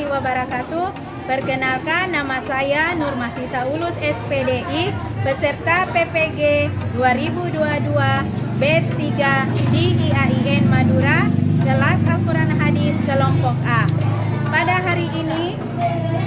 warahmatullahi wabarakatuh. Perkenalkan, nama saya Nur Masita Ulus SPDI, peserta PPG 2022 batch 3 di IAIN Madura, kelas Al-Quran Hadis kelompok A. Pada hari ini,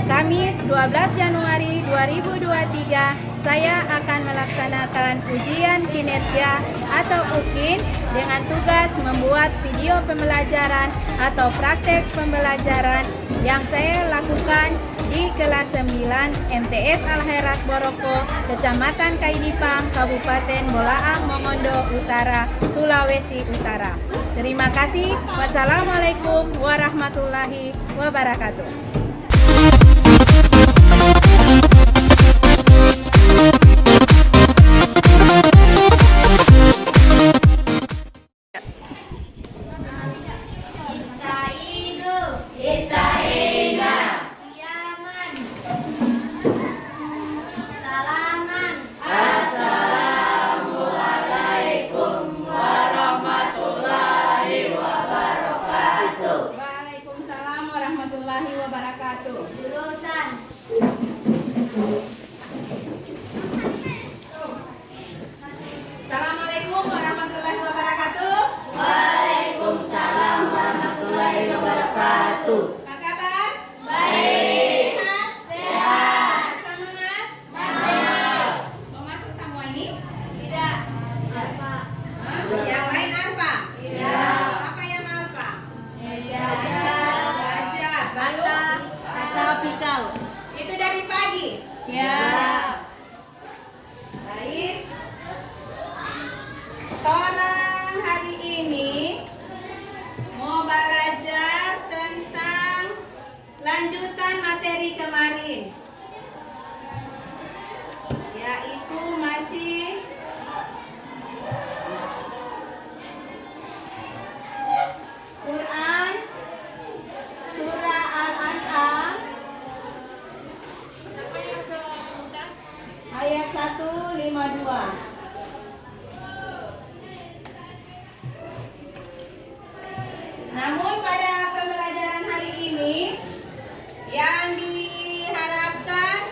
Kamis 12 Januari 2023, saya akan melaksanakan ujian kinerja atau UKIN dengan tugas membuat video pembelajaran atau praktek pembelajaran yang saya lakukan di kelas 9 MTS Al-Khairat Boroko, Kecamatan Kaidipang, Kabupaten Bolaang Mongondo Utara, Sulawesi Utara. Terima kasih. Wassalamualaikum warahmatullahi wabarakatuh. Waalaikumsalam warahmatullahi wabarakatuh. Jurusan. Assalamualaikum warahmatullahi wabarakatuh. Waalaikumsalam warahmatullahi wabarakatuh. Apa kabar? Baik. Sehat? Semangat? Semangat. Mau masuk semua ini? Tidak. Apa? Yang lain apa? Tidak. Apa yang apa? Baca. Baru? Kata fikal. Itu dari pagi? Ya. Baik. Tolong hari ini mau belajar tentang lanjutan materi kemarin, yaitu masih Quran Surah Al-An'am ayat 152. Namun pada pembelajaran hari ini yang diharapkan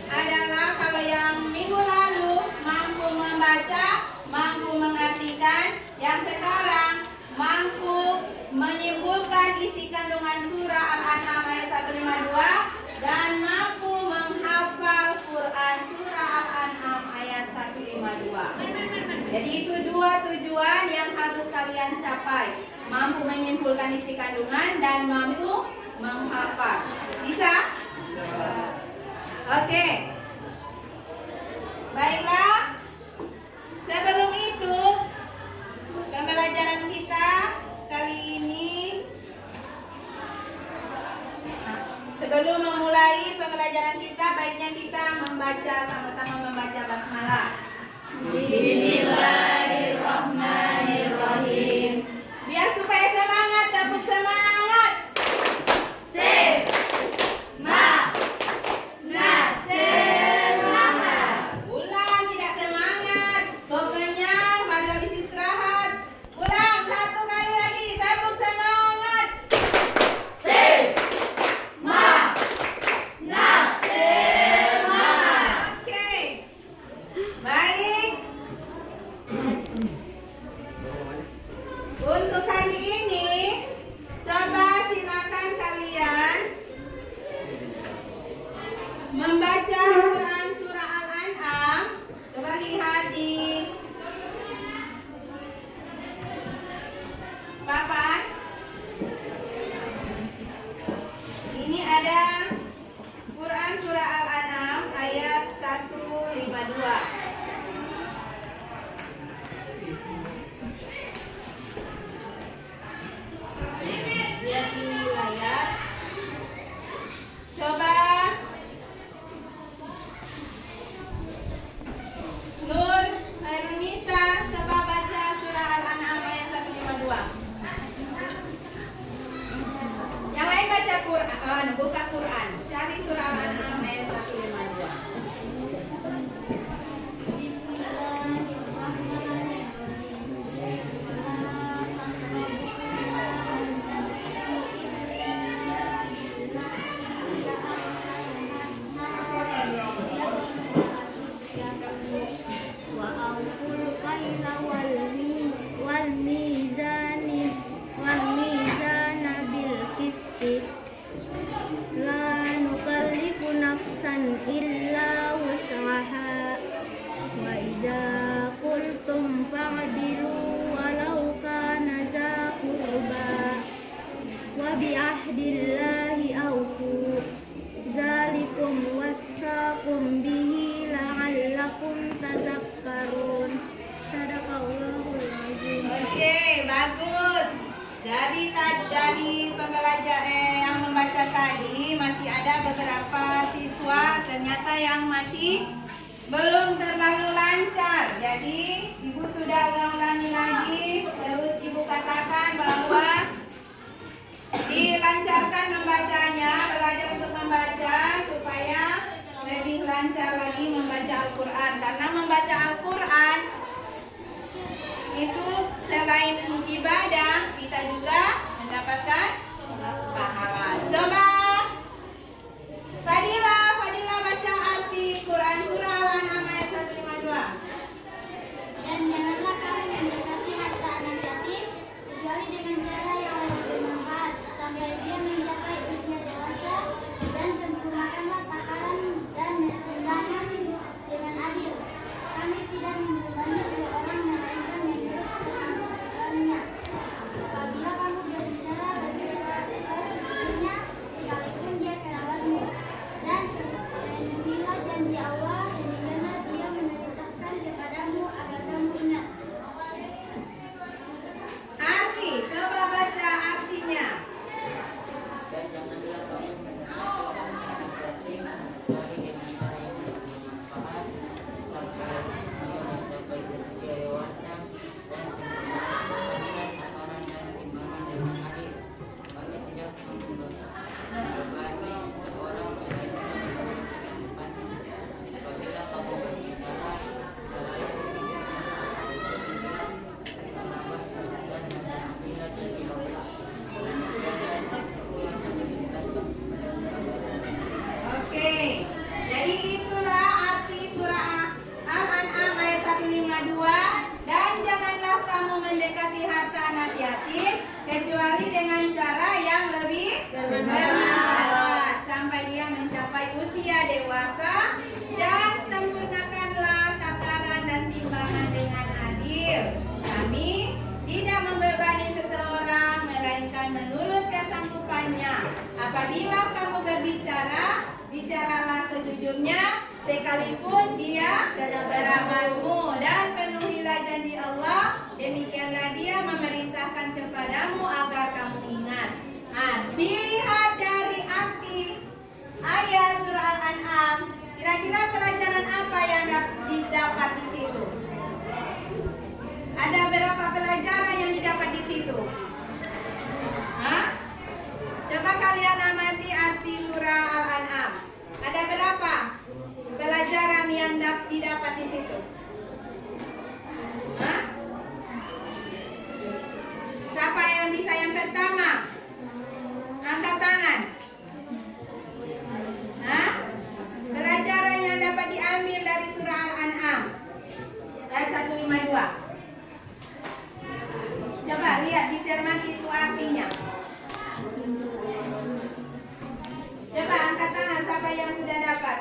adalah kalau yang minggu lalu mampu membaca, mampu mengartikan, yang sekarang mampu menyimpulkan isi kandungan surah Al-An'am ayat 152 dan mampu menghafal Quran surah Al-An'am ayat 152. Jadi itu dua tujuan yang harus kalian capai. Mampu menyimpulkan isi kandungan dan mampu menghafal. Bisa? Oke. Baiklah. Sebelum itu, pembelajaran kita kali ini, sebelum memulai pembelajaran kita, baiknya kita membaca, sama-sama membaca basmalah. Bismillahirrahmanirrahim. Biar supaya semangat, tepuk semangat. Semangat. Ulang, tidak semangat. Kau kenyang, baru habis istirahat. Ulang, satu kali lagi, tepuk semangat. Semangat. Oke. Baik. Untuk hari ini, coba silakan kalian membaca Quran surah Al-An'am. Coba lihat di papan. Ini ada Quran surah Al-An'am ayat 152. Lihat di layar. Coba Nur Hairunisa, coba baca surah Al-An'am ayat 152. Yang lain baca Quran, buka Quran. ahdillahi awfu. Zalikum wassakum bihi la'allakum tazakkarun. Sadaqallahul azim. Oke, bagus. Dari pembelajaran yang membaca tadi masih ada beberapa siswa ternyata yang masih belum terlalu lancar. Jadi Ibu sudah ulang-ulangi lagi. Terus Ibu katakan bahwa dilancarkan membacanya, belajar untuk membaca supaya lebih lancar lagi membaca Al-Quran. Karena membaca Al-Quran itu selain ibadah, kita juga mendapatkan pahala. Coba Fadila baca arti Quran surah Al-An'am ayat 152. Dan janganlah kamu mendekati harta anak yatim kecuali dengan cara yang lebih bermanfaat sampai dia mencapai usia dewasa, dan sempurnakanlah takaran dan timbangan dengan adil. Kami tidak membebani dua orang melainkan menurut kesanggupannya. Apabila kamu berbicara sejujurnya sekalipun dia kerabatmu, dan penuhilah janji Allah, demikianlah dia memerintahkan kepadamu agar kamu ingat. Arti, coba baca artinya. Dan janganlah kamu mendekati kecuali dengan cara yang bermanfaat sampai dia mencapai usia dewasa, dan sempurnakan takaran dan timbangan dengan adil. Kami tidak membebani seorang melainkan menurut kesanggupannya. Apabila kamu berbicara cara yang menambah dan mengambil janji Allah. Oke, jadi itulah arti surah Al-An'am ayat 152. Dan janganlah kamu mendekati harta anak yatim kecuali dengan cara yang lebih bermanfaat sampai dia mencapai usia dewasa, dan sempurnakanlah takaran dan timbangan dengan adil. Kami tidak membebani seseorang melainkan menurut kesanggupannya. Apabila kamu berbicara, bicaralah sejujurnya sekalipun dia kerabatmu, dan penuhilah janji Allah, demikianlah dia memerintahkan kepadamu agar kamu ingat. Nah, dilihat dari arti ayat surah Al-An'am, kira-kira pelajaran apa yang didapat di situ? Ada berapa pelajaran yang didapat di situ? Hah? Coba kalian amati arti surah Al-An'am. Ada berapa pelajaran yang didapat di situ? Hah? Siapa yang bisa yang pertama? Angkat tangan. Hah? Pelajaran yang dapat diambil dari surah Al-An'am ayat 152. Coba lihat, dicermati itu artinya. Coba angkat tangan siapa yang sudah dapat.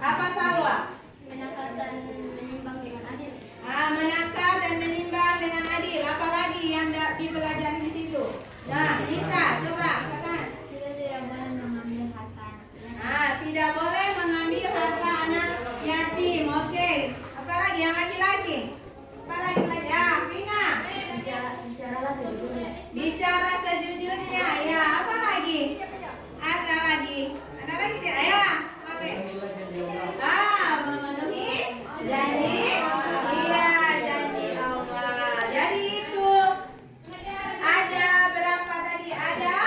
Apa Salwa? Menakar dan menimbang dengan adil. Menakar dan menimbang dengan adil. Apalagi yang dipelajari di situ? Nah, Nisa, coba angkat tangan. Kita tidak boleh mengambil harta anak. Tidak boleh mengambil harta anak yatim. Oke. Apalagi yang laki-laki? Apalagi lagi? Vina. Bicaralah sejujurnya. Bicara sejujurnya. Ya, apa lagi? Ada lagi tidak? Ya, oke. Memenuhi janji. Iya, janji Allah. Jadi itu ada berapa tadi? Ada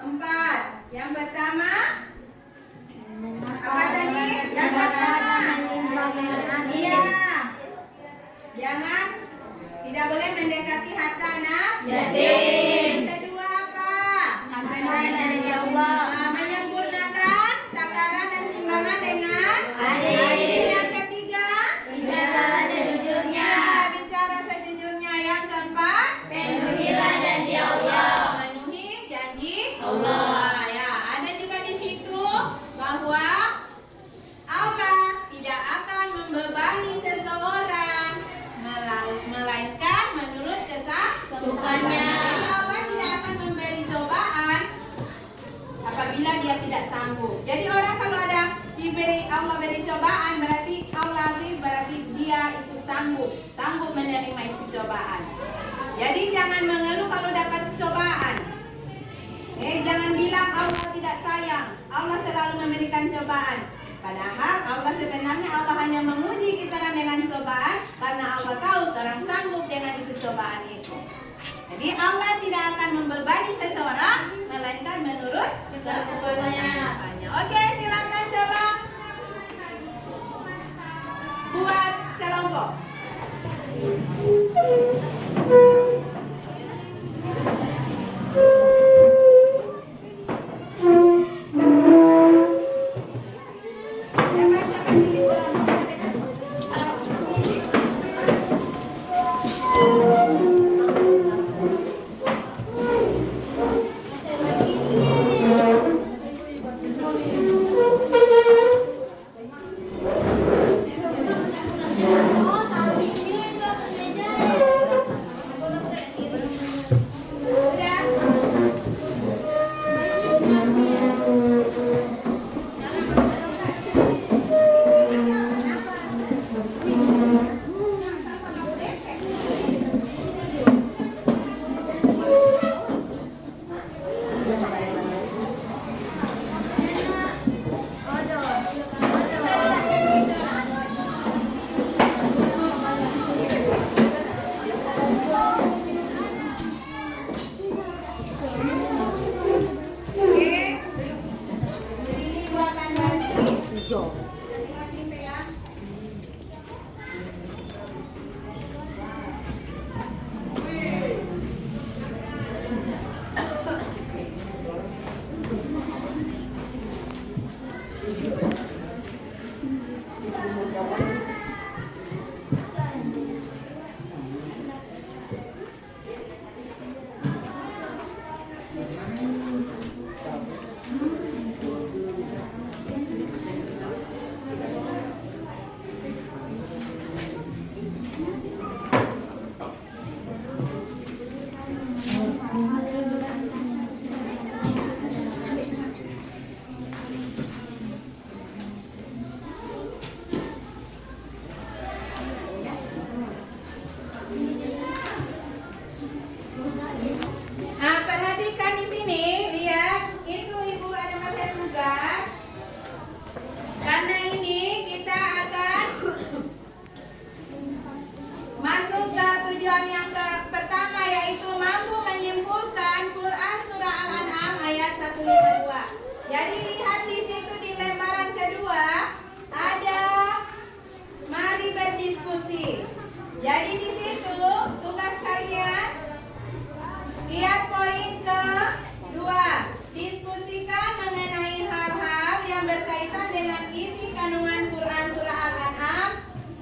4. Yang pertama apa tadi? Yang pertama, iya, jangan, tidak boleh mendekati harta anak yatim. Yang kedua apa? Menyempurnakan takaran dan timbangan dengan adil. Yang ketiga, bicara sejujurnya. Yang keempat, penuhilah janji Allah. Memenuhi janji Allah. Ya, ada juga di situ bahwa Allah tidak akan membebani seseorang melainkan menurut kesanggupannya. Jadi Allah tidak akan memberi cobaan dia tidak sanggup. Jadi orang kalau ada Allah beri cobaan berarti dia itu sanggup menerima itu cobaan. Jadi jangan mengeluh kalau dapat cobaan. Jangan bilang Allah tidak sayang. Allah selalu memberikan cobaan. Padahal Allah sebenarnya hanya menguji kita dengan cobaan karena Allah tahu orang sanggup dengan itu cobaan itu. Jadi Allah tidak akan membebani seseorang melainkan menurut kesanggupannya. Oke, silakan coba buat kelompok. Jadi lihat di situ di lembaran kedua ada mari berdiskusi. Jadi di situ tugas kalian lihat poin kedua, diskusikan mengenai hal-hal yang berkaitan dengan isi kandungan Quran surah Al-An'am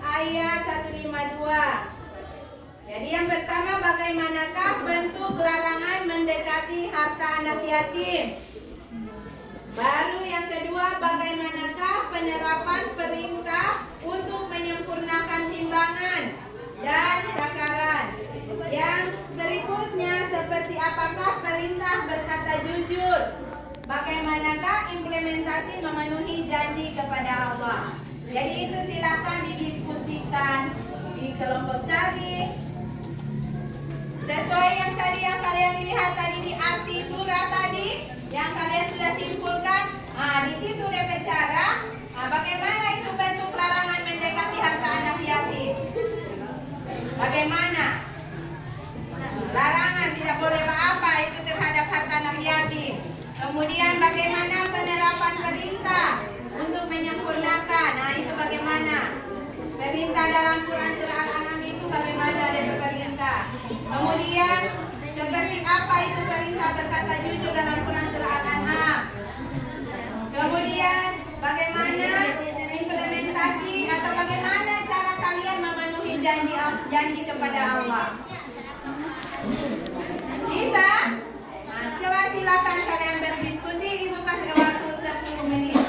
ayat 152. Jadi yang pertama, bagaimanakah bentuk larangan mendekati harta anak yatim? Baru yang kedua, bagaimanakah penerapan perintah untuk menyempurnakan timbangan dan takaran? Yang berikutnya, seperti apakah perintah berkata jujur? Bagaimanakah implementasi memenuhi janji kepada Allah? Jadi itu silakan didiskusikan di kelompok cari. Sesuai yang tadi yang kalian lihat tadi di arti surah tadi, yang kalian sudah simpulkan, di situ udah bicara bagaimana itu bentuk larangan mendekati harta anak yatim. Bagaimana? Larangan tidak boleh apa itu terhadap harta anak yatim. Kemudian bagaimana penerapan perintah untuk menyempurnakan? Itu bagaimana? Perintah dalam Quran surah Al-An'am itu bagaimana dari perintah? Kemudian seperti apa itu perintah berkata jujur dalam Quran surah Al-An'am? Kemudian bagaimana implementasi atau bagaimana cara kalian memenuhi janji kepada Allah? Bisa? Coba silakan kalian berdiskusi. Ibu kasih waktu 10 menit.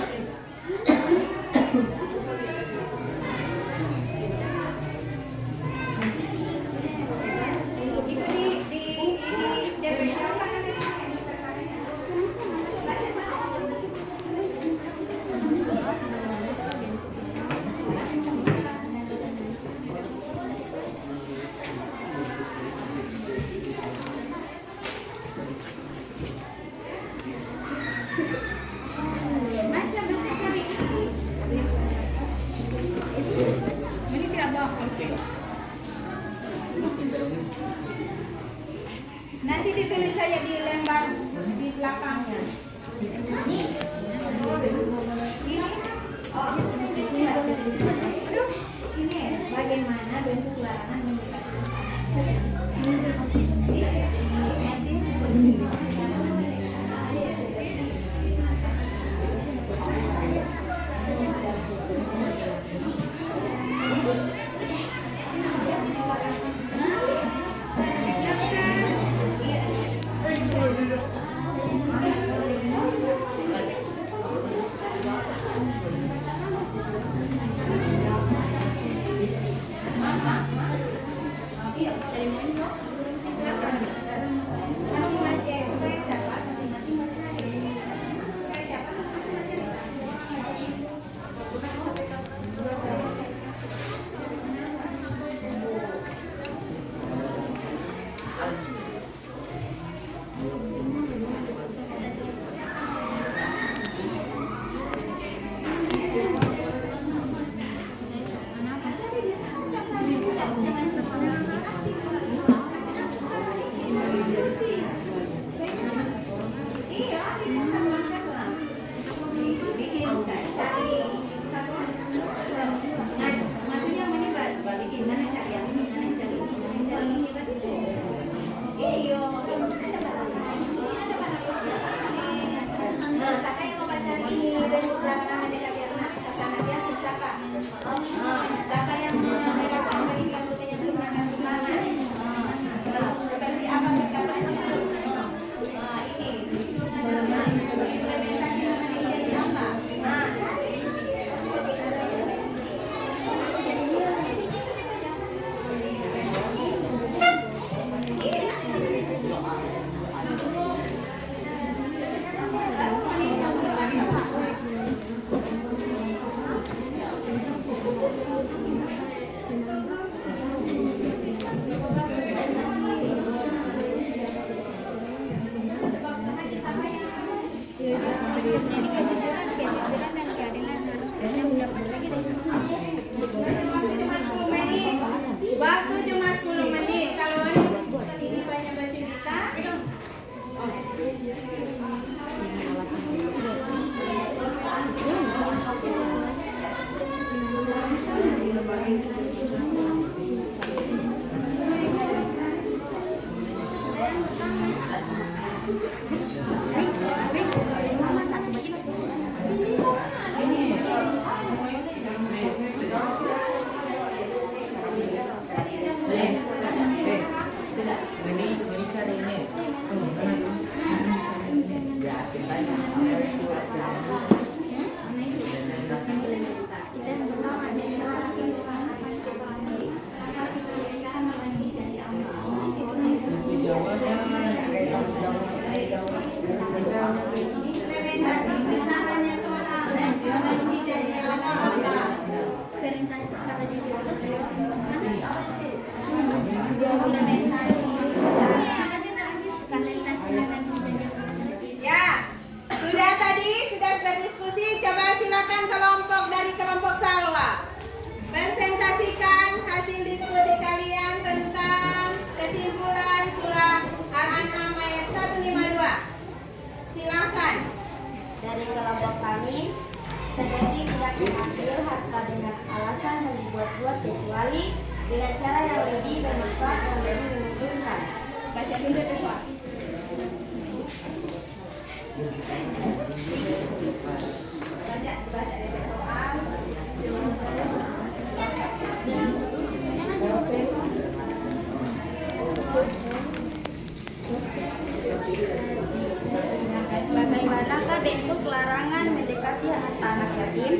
Jadi kejujuran dan keadilan harus ada mendapat lagi deh. Waktu cuma 10 menit. Waktu cuma 10 menit. Kalau ini banyak bercerita. Ini cara ini. Ya, kita Implementasi bersamanya total dan energi jadi apa-apa. Perintah kata jujur. Ya, sudah tadi sudah berdiskusi. Coba silakan kelompok dari kelompok Salwa presentasikan hasil diskusi kalian tentang kesimpulan surah Al-An'am ayat 152. Silakan. Dari kelompok kami, seperti tidak mengambil harta dengan alasan yang dibuat-buat kecuali dengan cara yang lebih bermanfaat dan lebih menguntungkan. Baca dulu Teswa. Baca dari soal. Bagaimanakah bentuk larangan mendekati harta anak yatim?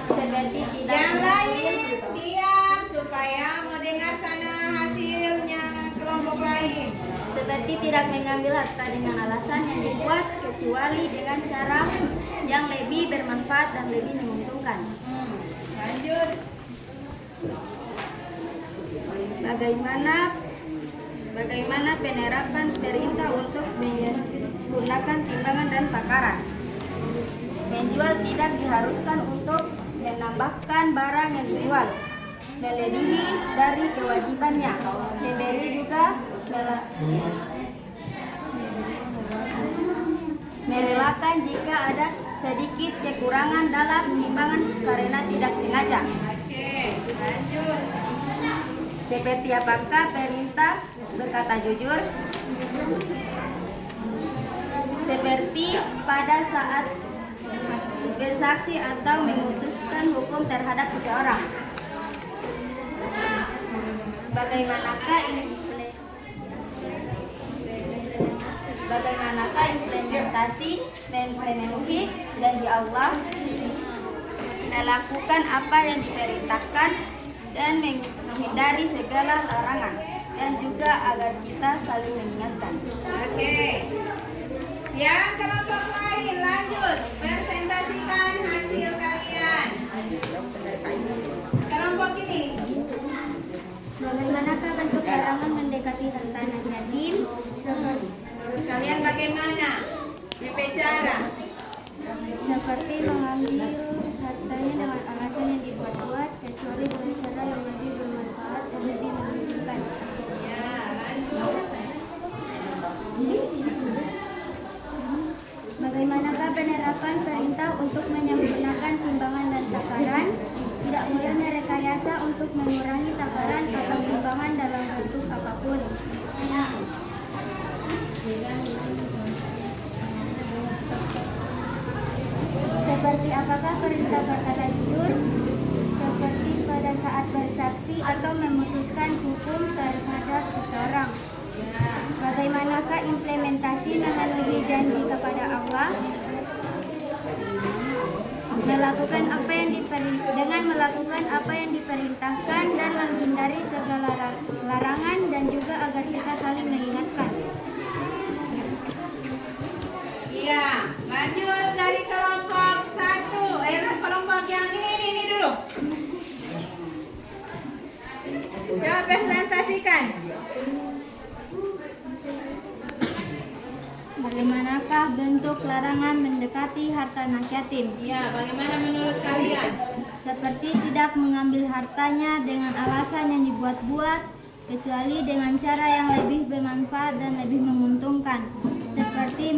Seperti tidak Yang lain diam supaya mau dengar sana hasilnya kelompok lain. seperti tidak mengambil harta dengan alasan yang dibuat kecuali dengan cara yang lebih bermanfaat dan lebih menguntungkan. Lanjut. Bagaimana penerapan perintah untuk menggunakan timbangan dan takaran? Menjual tidak diharuskan untuk menambahkan barang yang dijual, melebihi dari kewajibannya. Pembeli juga merelakan jika ada sedikit kekurangan dalam timbangan karena tidak sengaja. Oke, lanjut. Seperti apakah perintah berkata jujur? Seperti pada saat bersaksi atau memutuskan hukum terhadap seseorang. Bagaimanakah implementasi memenuhi janji Allah, melakukan apa yang diperintahkan dan menghindari segala larangan, dan juga agar kita saling mengingatkan. Oke. Yang kelompok lain lanjut presentasikan hasil kalian. Kelompok ini. Bagaimanakah bentuk larangan mendekati harta anak yatim? Kalian bagaimana? Bicara. Seperti mengambil hartanya dengan alasan yang dibuat-buat kecuali dengan cara yang lebih bermanfaat dan lebih menguntungkan. Ya, lanjut. Bagaimanakah penerapan perintah untuk menyempurnakan timbangan dan takaran? Tidak boleh merekayasa untuk mengurangi takaran atau timbangan dalam bentuk apapun. Seperti apakah perintah berkata jujur? Seperti pada saat bersaksi atau memutuskan hukum terhadap seseorang. Bagaimanakah implementasi memenuhi janji kepada Allah? Melakukan apa yang dengan melakukan apa yang diperintahkan dan menghindari segala larangan dan juga agar kita saling mengingatkan. Iya, lanjut dari kelompok satu. Kelompok yang ini dulu. Coba presentasikan. bagaimanakah bentuk larangan mendekati harta anak yatim? Ya, bagaimana menurut kalian? Seperti tidak mengambil hartanya dengan alasan yang dibuat-buat, kecuali dengan cara yang lebih bermanfaat dan lebih menguntungkan, seperti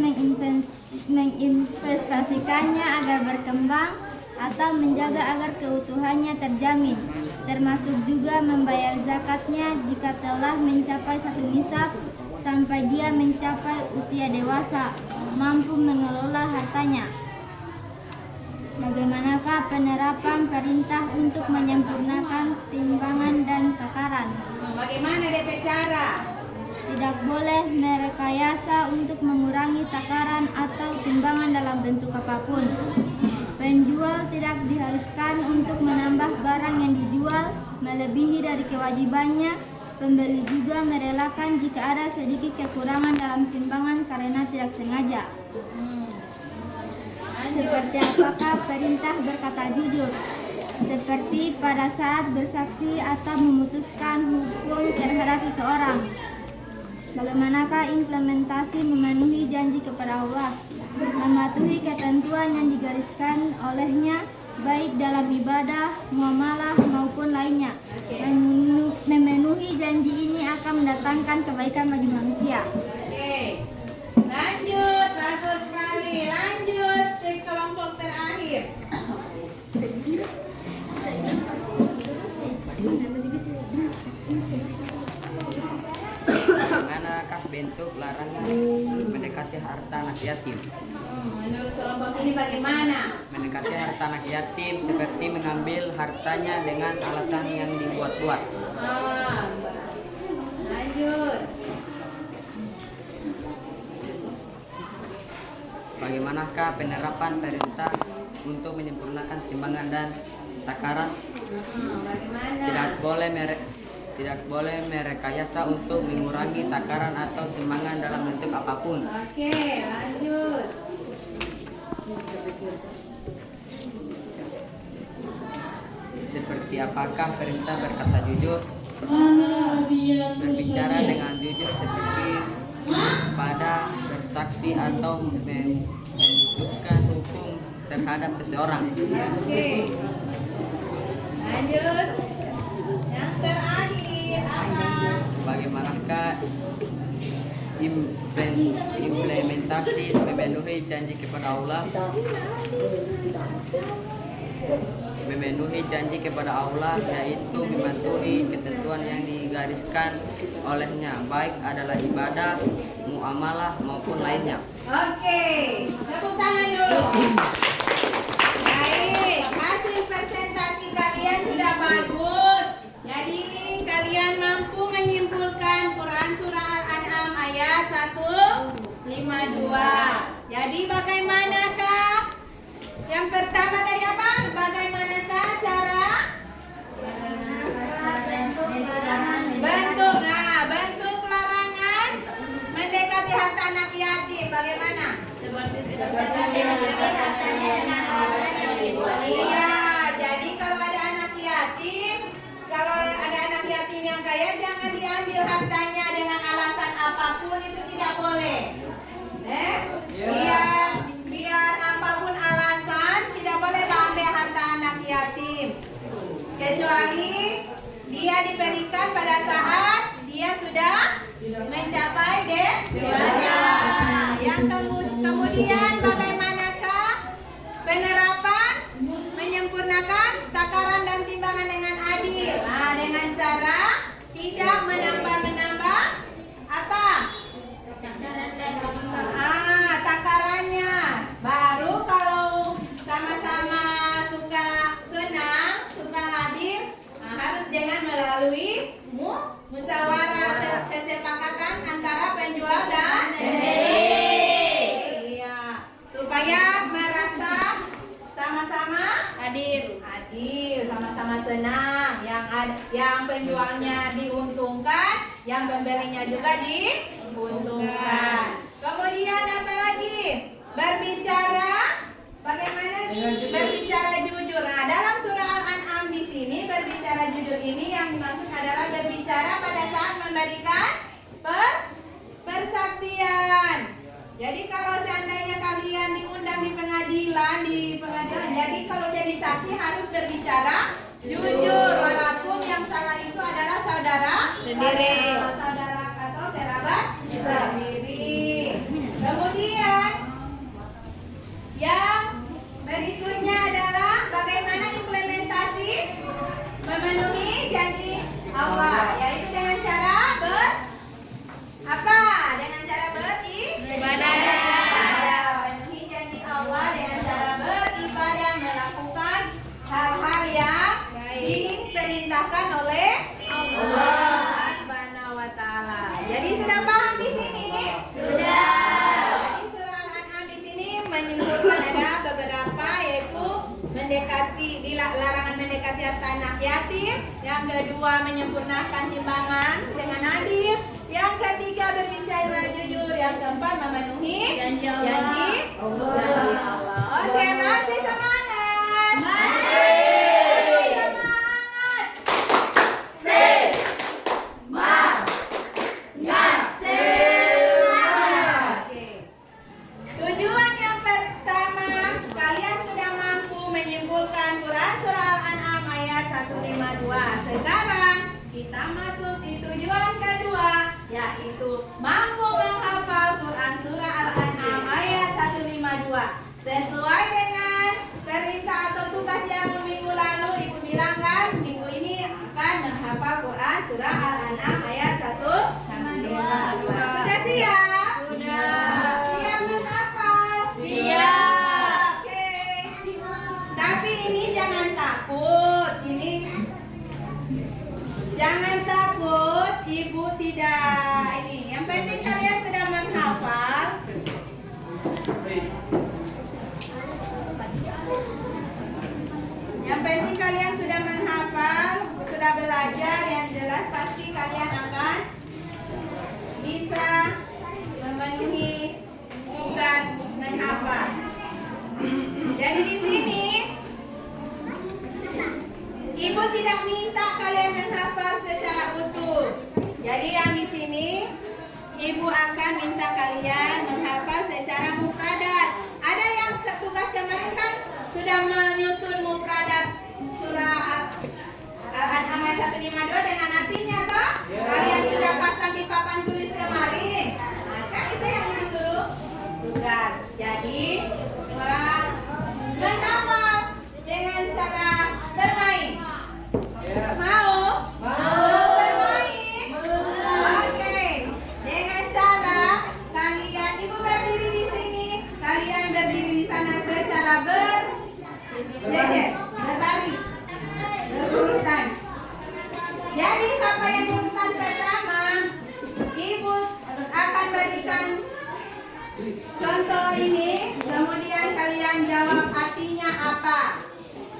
menginvestasikannya agar berkembang atau menjaga agar keutuhannya terjamin, termasuk juga membayar zakatnya jika telah mencapai satu nisab sampai dia mencapai usia dewasa, mampu mengelola hartanya. Bagaimanakah penerapan perintah untuk menyempurnakan timbangan dan takaran? Bagaimana DP cara? Tidak boleh merekayasa untuk mengurangi takaran atau timbangan dalam bentuk apapun. Penjual tidak diharuskan untuk menambah barang yang dijual melebihi dari kewajibannya. Pembeli juga merelakan jika ada sedikit kekurangan dalam timbangan karena tidak sengaja. Seperti apakah perintah berkata jujur? Seperti pada saat bersaksi atau memutuskan hukum terhadap seseorang. Bagaimanakah implementasi memenuhi janji kepada Allah? Mematuhi ketentuan yang digariskan olehnya, baik dalam ibadah, muamalah maupun lainnya. Memenuhi janji ini akan mendatangkan kebaikan bagi manusia. Oke. Lanjut, bagus sekali. Lanjut ke kelompok terakhir. Bagaimanakah bentuk larangan mendekati harta anak yatim? Menurut kelompok ini bagaimana? Mendekati harta anak yatim seperti mengambil hartanya dengan alasan yang dibuat-buat. Lanjut. Bagaimanakah penerapan perintah untuk menyempurnakan timbangan dan takaran? Bagaimana? Tidak boleh merekayasa untuk mengurangi takaran atau timbangan dalam bentuk apapun. Oke, lanjut. Seperti apakah perintah berkata jujur? Berbicara dengan jujur seperti pada bersaksi atau memutuskan hukum terhadap seseorang. Oke. Lanjut. Yang terakhir apa? Bagaimanakah implementasi memenuhi janji kepada Allah? Memenuhi janji kepada Allah yaitu mematuhi ketentuan yang digariskan olehnya, baik adalah ibadah, muamalah maupun lainnya. Oke, tepuk tangan dulu. Baik, hasil presentasi kalian sudah bagus. Jadi kalian mampu menyimpulkan Quran Surah Al-An'am ayat 152. Jadi bagaimanakah? Yang pertama tadi apa? Bagaimanakah cara? Bentuk larangan mendekati harta anak yatim. Bagaimana? Iya, jadi kalau ada anak yatim yang kaya jangan diambil hartanya dengan alasan apapun, itu tidak boleh. Biar apapun alasan tidak boleh ambil harta anak yatim. Kecuali dia diberikan pada saat dia sudah mencapai dewasa. Yang kemudian bagaimanakah penerapan menyempurnakan takaran dan timbangan dengan adil? Dengan cara tidak menambah apa? Takarannya. Baru kalau sama-sama suka senang, suka adil, harus dengan melalui musyawarah kesepakatan antara penjual dan pembeli. Iya, supaya merasa sama-sama adil, sama-sama senang. Yang penjualnya diuntungkan, yang pembelinya juga diuntungkan. Kemudian apa lagi? Berbicara bagaimana? Berbicara jujur. Nah, dalam surah Al-An'am di sini berbicara jujur ini yang dimaksud adalah berbicara pada saat memberikan persaksian. Jadi kalau seandainya kalian diundang di pengadilan, jadi kalau jadi saksi harus berbicara jujur, walaupun yang salah itu adalah saudara sendiri, saudara atau kerabat sendiri. Kemudian yang berikutnya adalah bagaimana implementasi memenuhi janji Allah, yaitu dengan cara memenuhi janji Allah dengan cara beribadah, melakukan hal-hal yang diperintahkan oleh Allah Subhanahu wa taala. Jadi sudah paham di sini? Sudah. Jadi surah Al-An'am di sini menyimpulkan ada beberapa, yaitu larangan mendekati harta anak yatim, yang kedua menyempurnakan timbangan dengan adil, yang ketiga berbicara jujur, yang keempat memenuhi janji Allah. Oke, masih semangat? Masih semangat. Oke. Tujuan yang pertama, kalian sudah mampu menyimpulkan Quran surah Al-An'am ayat 152. Sekarang kita masuk di tujuan kedua, yaitu mampu menghafal Quran surah Al-An'am ayat 152. Sesuai dengan perintah atau tugas yang minggu lalu Ibu bilang kan, minggu ini akan menghafal Quran surah Al-An'am ayat 152. Sudah siap? Sudah. Siap menghafal? Siap. Oke. Tapi ini jangan takut. Jangan takut, Ibu tidak ini. Yang penting kalian sudah menghafal. Yang penting kalian sudah menghafal, sudah belajar, yang jelas pasti kalian akan bisa memenuhi tugas menghafal. Jadi di sini Ibu tidak minta kalian menghafal secara utuh. Jadi yang di sini Ibu akan minta kalian menghafal secara mufradat. Ada yang tugas kemarin kan sudah menyusun mufradat surah Al-An'am ayat 152 dengan artinya toh? Kalian sudah pasang di papan tulis kemarin. Maka itu yang Ibu suruh tugas. Jadi orang menghafal dengan cara bermain. Mau? Bermain? Oke. Dengan cara kalian, Ibu berdiri di sini, kalian berdiri di sana secara berjejer, berbaris, berurutan. Jadi sampai yang urutan pertama, Ibu akan berikan contoh ini, kemudian kalian jawab artinya apa.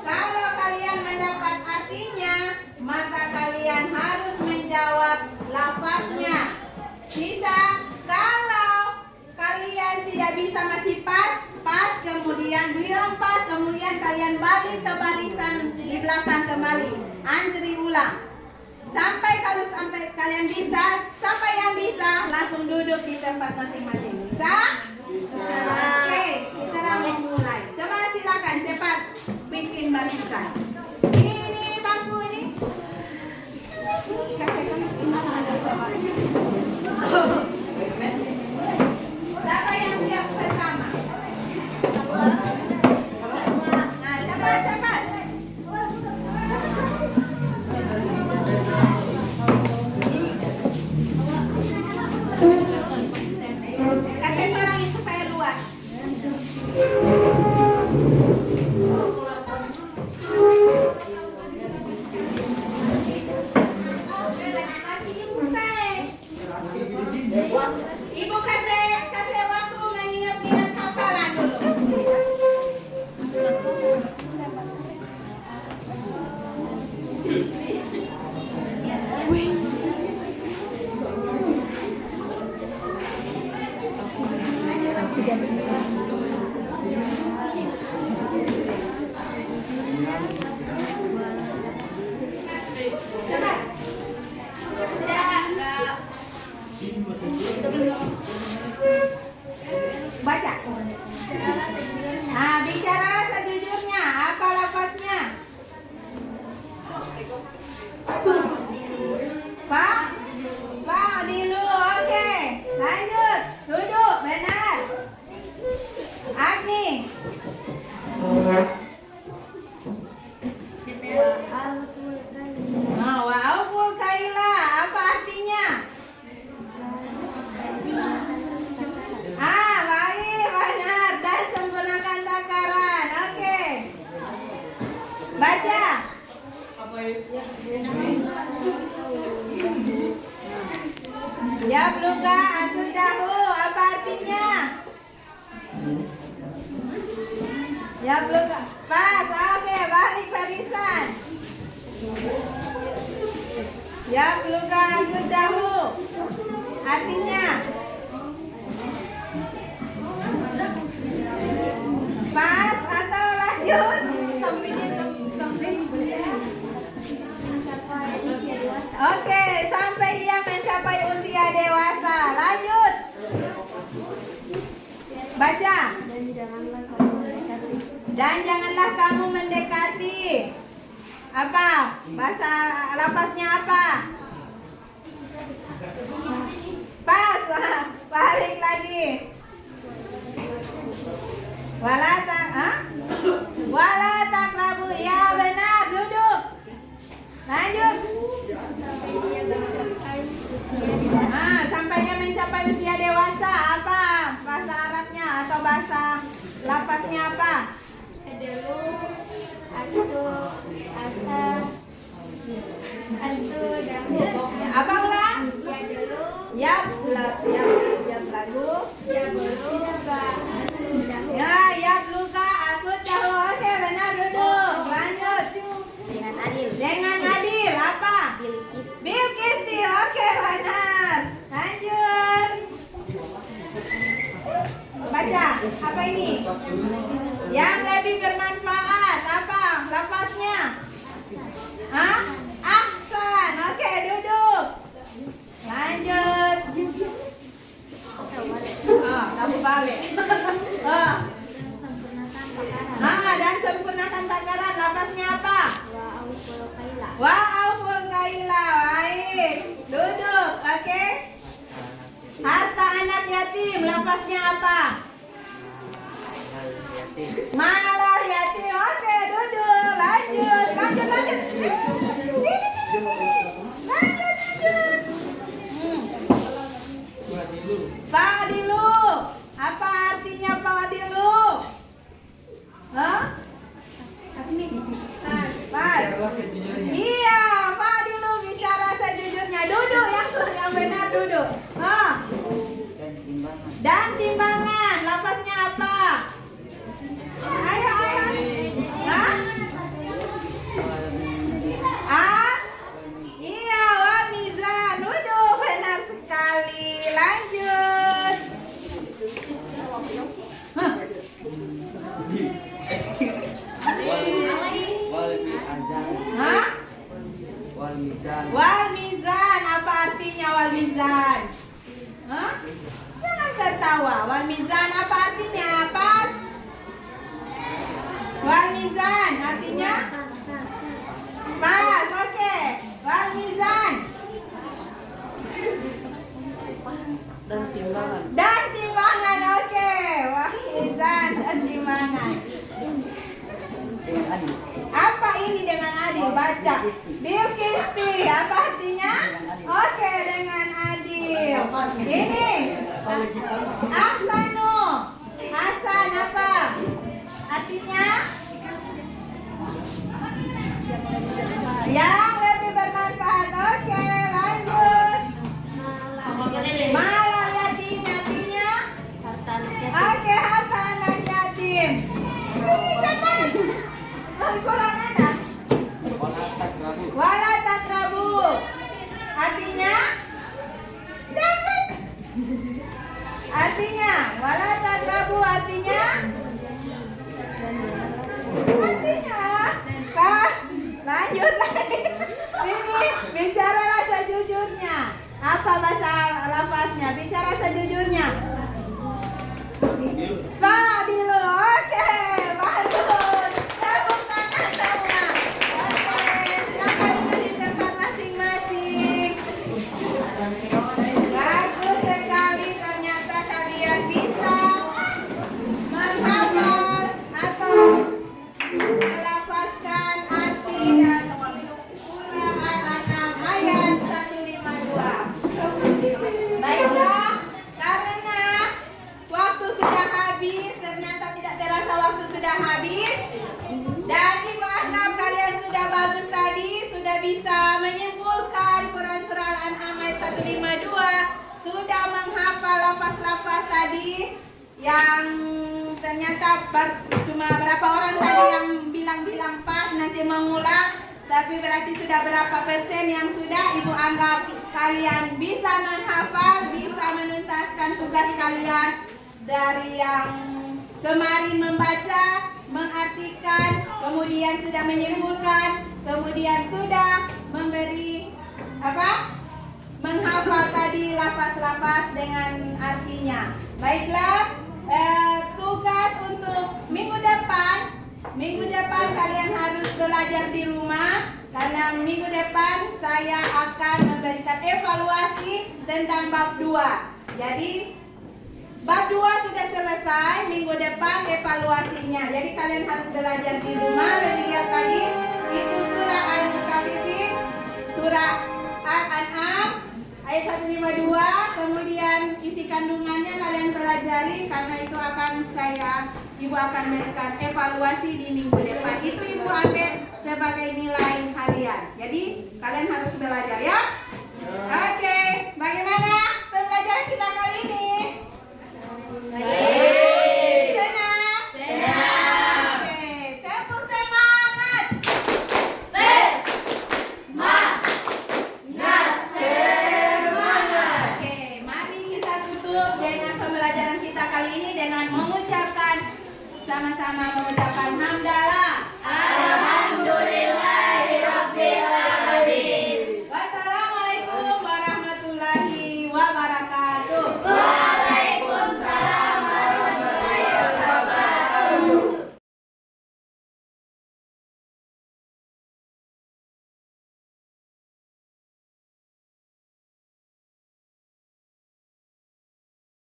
Kalau kalian mendapat artinya, maka kalian harus menjawab lafaznya. Bisa. Kalau kalian tidak bisa masih pas, kemudian bilang pas, kemudian kalian balik ke barisan di belakang kembali. Antri ulang. Sampai kalian bisa, sampai yang bisa langsung duduk di tempat masing-masing. Bisa? Bisa. Oke, kita langsung mulai. Coba silakan cepat bikin barisan. Ini bangku ini. Siapa yang siap pertama? Nah, cepat. Kakek orang itu supaya luas. Yabluka asudahu, apa artinya? Yabluka, pas, oke, balik barisan. Yabluka asudahu, artinya? Pas atau lanjut? Mencapai usia dewasa. Oke, sampai dia mencapai usia dewasa. Lanjut. Baca. Dan janganlah kamu mendekati. Apa? Bahasa lafaznya apa? Pas. Balik lagi. Wala taqrabu. Ya benar, duduk. Lanjut. Sampai dia mencapai usia dewasa. Apa bahasa Arabnya atau bahasa lafaznya apa? Adalu, asu, ata, asu, dahu. Apa ulang? Ya dulu, Ya lagu. ya bulu, ba, asu, dahu. Ya luka asud jahu. Oke, benar, duduk. Lanjut. Dengan adil apa? Bil kisti. Oke, benar. Lanjut. Baca. Apa ini? Yang lebih bermanfaat. Apa lafaznya? Hah? Ahsan. Oke, duduk. Lanjut. Kamu balik. Dan sempurnakan takaran. Lafaznya apa? Wa auful kaila. Baik. Duduk. Oke. Harta anak yatim. Lafaznya apa? Malal yatim. Oke, duduk. Lanjut. Sini. Lanjut. Fadilu. Apa artinya fadilu? Hah? Pas. Iya, fadilu bicara sejujurnya. Duduk, yang benar duduk. Dan timbangan. Lafaznya apa? Ayo. Hah? Iya, wa mizan. Duduk, benar sekali. Lanjut. Hah? Wal mizan. Apa artinya wal mizan? Hah? Jangan tertawa. Wal mizan apa artinya? Pas. Wal mizan artinya pas. Oke. Wal mizan. Dan timbangan. Oke. Wal mizan dan timbangan. Apa ini dengan adil? Baca. Bil kisti. Apa artinya? Oke, dengan adil. Ini. Ahsanu. Hasan apa? Artinya? Yang lebih bermanfaat. Oke, lanjut. Malal yatim. Artinya? Oke, harta anak yatim. Sini cepat. Kurang enak. Wala takrabu. Artinya? Jangan. Artinya? Wala takrabu artinya? Artinya? Pas. Lanjut lagi. Ini bicaralah sejujurnya. Apa bahasa lafaznya? Bicara sejujurnya. Fadilu. Oke, bagus. Tepuk tangan semua. Oke, silakan duduk di tempat masing-masing. Bagus sekali, ternyata kalian bisa menghafal atau melafazkan arti dan surah Al-An'am ayat 152. Baiklah, bisa menyimpulkan Quran surah Al-An'am ayat 152, sudah menghafal lafaz-lafaz tadi yang ternyata cuma berapa orang tadi yang bilang pas, nanti mengulang, tapi berarti sudah berapa persen yang sudah Ibu anggap kalian bisa menghafal, bisa menuntaskan tugas kalian dari yang kemarin membaca, mengartikan, kemudian sudah menyimpulkan, kemudian sudah memberi menghafal tadi lafaz-lafaz dengan artinya. Baiklah, tugas untuk minggu depan kalian harus belajar di rumah, karena minggu depan saya akan memberikan evaluasi tentang bab 2. Jadi bab 2 sudah selesai, minggu depan evaluasinya. Jadi kalian harus belajar di rumah. Lebih giat lagi itu surah Al-Mutaffifin, surah Al-An'am ayat 152, kemudian isi kandungannya kalian pelajari, karena itu Ibu akan berikan evaluasi di minggu depan. Itu Ibu ambil sebagai nilai harian. Jadi kalian harus belajar ya. Oke, bagaimana pembelajaran kita kali ini?